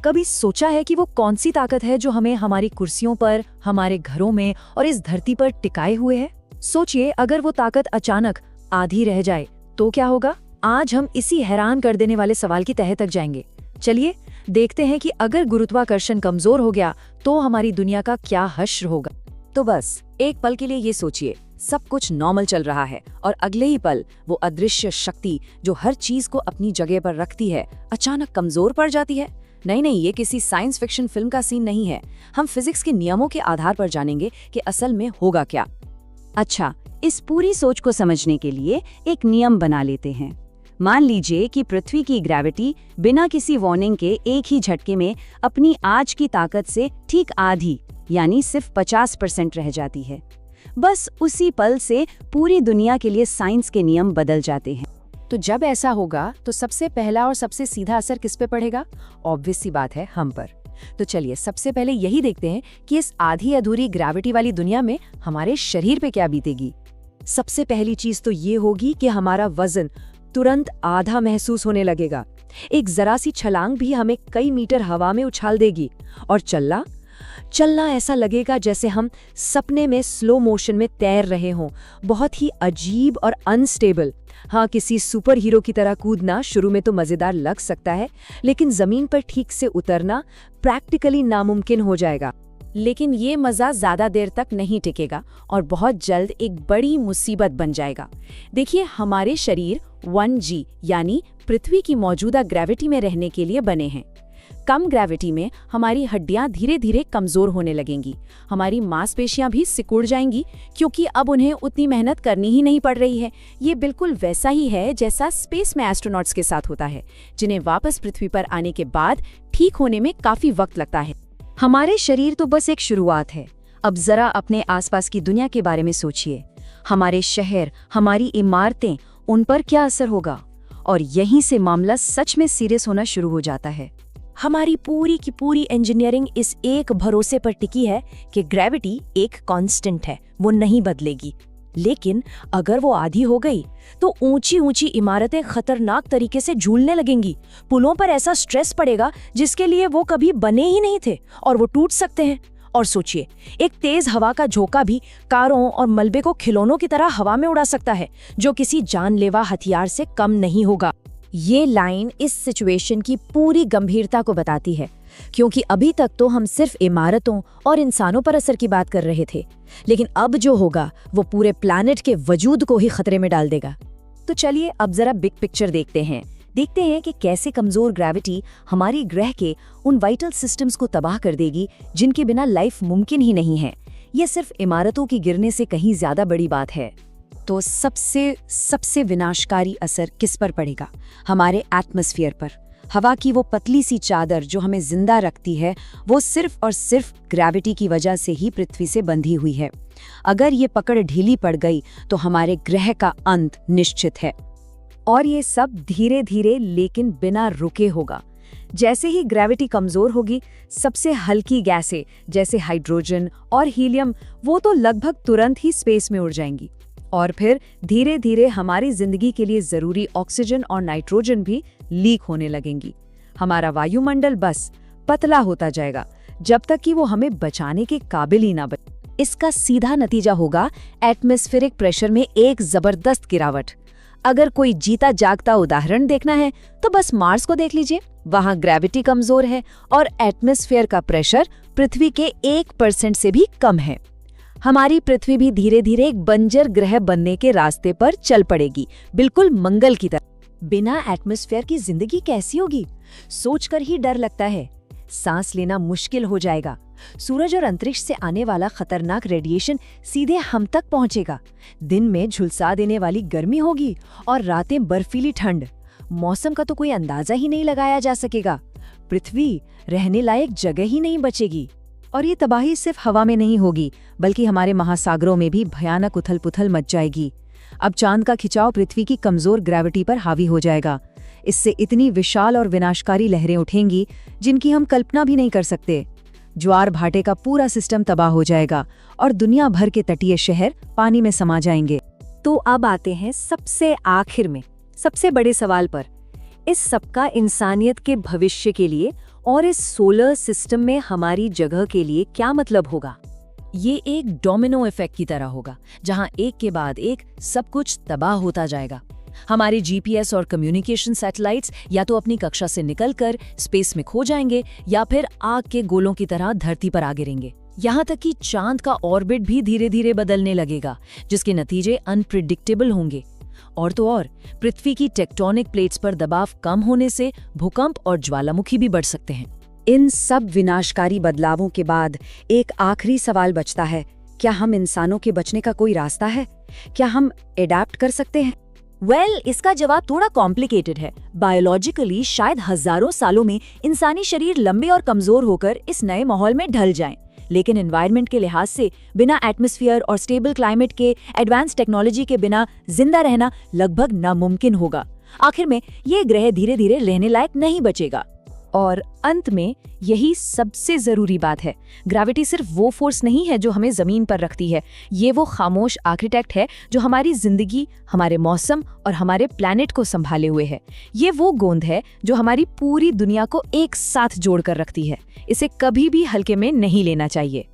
कभी सोचा है कि वो कौन सी ताकत है जो हमें हमारी कुर्सियों पर, हमारे घरों में और इस धरती पर टिकाए हुए है? सोचिए, अगर वो ताकत अचानक आधी रह जाए तो क्या होगा? आज हम इसी हैरान कर देने वाले सवाल की तह तक जाएंगे। चलिए देखते हैं कि अगर गुरुत्वाकर्षण कमजोर हो गया तो हमारी दुनिया का क्या हश्र होगा। तो बस एक पल के लिए ये सोचिए, सब कुछ नॉर्मल चल रहा है और अगले ही पल वो अदृश्य शक्ति जो हर चीज को अपनी जगह पर रखती है अचानक कमजोर पड़ जाती है। नहीं, ये किसी साइंस फिक्शन फिल्म का सीन नहीं है। हम फिजिक्स के नियमों के आधार पर जानेंगे कि असल में होगा क्या। अच्छा, इस पूरी सोच को समझने के लिए एक नियम बना लेते हैं। मान लीजिए कि पृथ्वी की ग्रेविटी बिना किसी वार्निंग के एक ही झटके में अपनी आज की ताकत से ठीक आधी यानी सिर्फ 50% रह जाती है। बस उसी पल से पूरी दुनिया के लिए साइंस के नियम बदल जाते हैं। तो जब ऐसा होगा तो सबसे पहला और सबसे सीधा असर किस पे पड़ेगा? ऑब्वियस सी बात है, हम पर। तो चलिए सबसे पहले यही देखते हैं कि इस आधी अधूरी ग्रेविटी वाली दुनिया में हमारे शरीर पे क्या बीतेगी। सबसे पहली चीज तो ये होगी कि हमारा वजन तुरंत आधा महसूस होने लगेगा। एक जरा सी छलांग भी हमें कई मीटर हवा में उछाल देगी और चलना ऐसा लगेगा जैसे हम सपने में स्लो मोशन में तैर रहे हों। बहुत ही अजीब और अनस्टेबल। हाँ, किसी सुपर हीरो की तरह कूदना शुरू में तो मजेदार लग सकता है, लेकिन जमीन पर ठीक से उतरना प्रैक्टिकली नामुमकिन हो जाएगा। लेकिन ये मजा ज्यादा देर तक नहीं टिकेगा और बहुत जल्द एक बड़ी मुसीबत बन जाएगा। देखिए, हमारे शरीर 1G यानी पृथ्वी की मौजूदा ग्रेविटी में रहने के लिए बने हैं। कम ग्रेविटी में हमारी हड्डियां धीरे धीरे कमजोर होने लगेंगी, हमारी मांसपेशियां भी सिकुड़ जाएंगी क्योंकि अब उन्हें उतनी मेहनत करनी ही नहीं पड़ रही है। ये बिल्कुल वैसा ही है जैसा स्पेस में एस्ट्रोनॉट्स के साथ होता है, जिन्हें वापस पृथ्वी पर आने के बाद ठीक होने में काफी वक्त लगता है। हमारे शरीर तो बस एक शुरुआत है। अब जरा अपने आसपास की दुनिया के बारे में सोचिए। हमारे शहर, हमारी इमारतें, उन पर क्या असर होगा? और यहीं से मामला सच में सीरियस होना शुरू हो जाता है। हमारी पूरी की पूरी इंजीनियरिंग इस एक भरोसे पर टिकी है कि ग्रेविटी एक कांस्टेंट है, वो नहीं बदलेगी। लेकिन अगर वो आधी हो गई तो ऊंची ऊंची इमारतें खतरनाक तरीके से झूलने लगेंगी। पुलों पर ऐसा स्ट्रेस पड़ेगा जिसके लिए वो कभी बने ही नहीं थे और वो टूट सकते हैं। और सोचिए, एक तेज हवा का झोंका भी कारों और मलबे को खिलौनों की तरह हवा में उड़ा सकता है, जो किसी जानलेवा हथियार से कम नहीं होगा। ये लाइन इस सिचुएशन की पूरी गंभीरता को बताती है, क्योंकि अभी तक तो हम सिर्फ इमारतों और इंसानों पर असर की बात कर रहे थे, लेकिन अब जो होगा वो पूरे प्लैनेट के वजूद को ही खतरे में डाल देगा। तो चलिए अब जरा बिग पिक्चर देखते हैं कि कैसे कमजोर ग्रेविटी हमारी ग्रह के उन वाइटल सिस्टम्स को तबाह कर देगी जिनके बिना लाइफ मुमकिन ही नहीं है। ये सिर्फ इमारतों की गिरने से कहीं ज्यादा बड़ी बात है। तो सबसे विनाशकारी असर किस पर पड़ेगा? हमारे एटमॉस्फेयर पर। हवा की वो पतली सी चादर जो हमें जिंदा रखती है, वो सिर्फ और सिर्फ ग्रेविटी की वजह से ही पृथ्वी से बंधी हुई है। अगर ये पकड़ ढीली पड़ गई तो हमारे ग्रह का अंत निश्चित है। और ये सब धीरे धीरे लेकिन बिना रुके होगा। जैसे ही ग्रेविटी कमजोर होगी, सबसे हल्की गैसें जैसे हाइड्रोजन और हीलियम वो तो लगभग तुरंत ही स्पेस में उड़ जाएंगी और फिर धीरे धीरे हमारी जिंदगी के लिए जरूरी ऑक्सीजन और नाइट्रोजन भी लीक होने लगेंगी। हमारा वायुमंडल बस पतला होता जाएगा जब तक कि वो हमें बचाने के काबिल ही ना बने। इसका सीधा नतीजा होगा एटमॉस्फेरिक प्रेशर में एक जबरदस्त गिरावट। अगर कोई जीता जागता उदाहरण देखना है तो बस मार्स को देख लीजिए। वहां ग्रेविटी कमजोर है और एटमॉस्फेयर का प्रेशर पृथ्वी के 1% से भी कम है। हमारी पृथ्वी भी धीरे धीरे एक बंजर ग्रह बनने के रास्ते पर चल पड़ेगी, बिल्कुल मंगल की तरह। बिना एटमॉस्फेयर की जिंदगी कैसी होगी, सोचकर ही डर लगता है। सांस लेना मुश्किल हो जाएगा। सूरज और अंतरिक्ष से आने वाला खतरनाक रेडिएशन सीधे हम तक पहुंचेगा। दिन में झुलसा देने वाली गर्मी होगी और रातें बर्फीली ठंड। मौसम का तो कोई अंदाजा ही नहीं लगाया जा सकेगा। पृथ्वी रहने लायक जगह ही नहीं बचेगी। और ये तबाही सिर्फ हवा में नहीं होगी, बल्कि हमारे महासागरों में भी भयानक उथल पुथल मच जाएगी। अब चांद का खिंचाव पृथ्वी की कमजोर ग्रेविटी पर हावी हो जाएगा। इससे इतनी विशाल और विनाशकारी लहरें उठेंगी जिनकी हम कल्पना भी नहीं कर सकते। ज्वार भाटे का पूरा सिस्टम तबाह हो जाएगा और दुनिया भर के तटीय शहर पानी में समा जाएंगे। तो अब आते हैं सबसे आखिर में सबसे बड़े सवाल पर। इस सबका इंसानियत के भविष्य के लिए और इस सोलर सिस्टम में हमारी जगह के लिए क्या मतलब होगा? ये एक डोमिनो इफेक्ट की तरह होगा, जहां एक के बाद एक सब कुछ तबाह होता जाएगा। हमारे जीपीएस और कम्युनिकेशन सैटेलाइट्स या तो अपनी कक्षा से निकलकर स्पेस में खो जाएंगे या फिर आग के गोलों की तरह धरती पर आ गिरेंगे। यहाँ तक कि चांद का ऑर्बिट भी धीरे धीरे बदलने लगेगा, जिसके नतीजे अनप्रिडिक्टेबल होंगे। और तो और पृथ्वी की टेक्टोनिक प्लेट्स पर दबाव कम होने से भूकंप और ज्वालामुखी भी बढ़ सकते हैं। इन सब विनाशकारी बदलावों के बाद एक आखिरी सवाल बचता है, क्या हम इंसानों के बचने का कोई रास्ता है? क्या हम एडैप्ट कर सकते हैं? इसका जवाब थोड़ा कॉम्प्लिकेटेड है। बायोलॉजिकली शायद हजारों सालों में इंसानी शरीर लंबे और कमजोर होकर इस नए माहौल में ढल जाएं, लेकिन एनवायरनमेंट के लिहाज से बिना एटमॉस्फेयर और स्टेबल क्लाइमेट के एडवांस टेक्नोलॉजी के बिना जिंदा रहना लगभग नामुमकिन होगा। आखिर में ये ग्रह धीरे धीरे रहने लायक नहीं बचेगा। और अंत में यही सबसे जरूरी बात है, ग्रेविटी सिर्फ वो फोर्स नहीं है जो हमें जमीन पर रखती है, ये वो खामोश आर्किटेक्ट है जो हमारी जिंदगी, हमारे मौसम और हमारे प्लैनेट को संभाले हुए है। ये वो गोंद है जो हमारी पूरी दुनिया को एक साथ जोड़कर रखती है। इसे कभी भी हल्के में नहीं लेना चाहिए।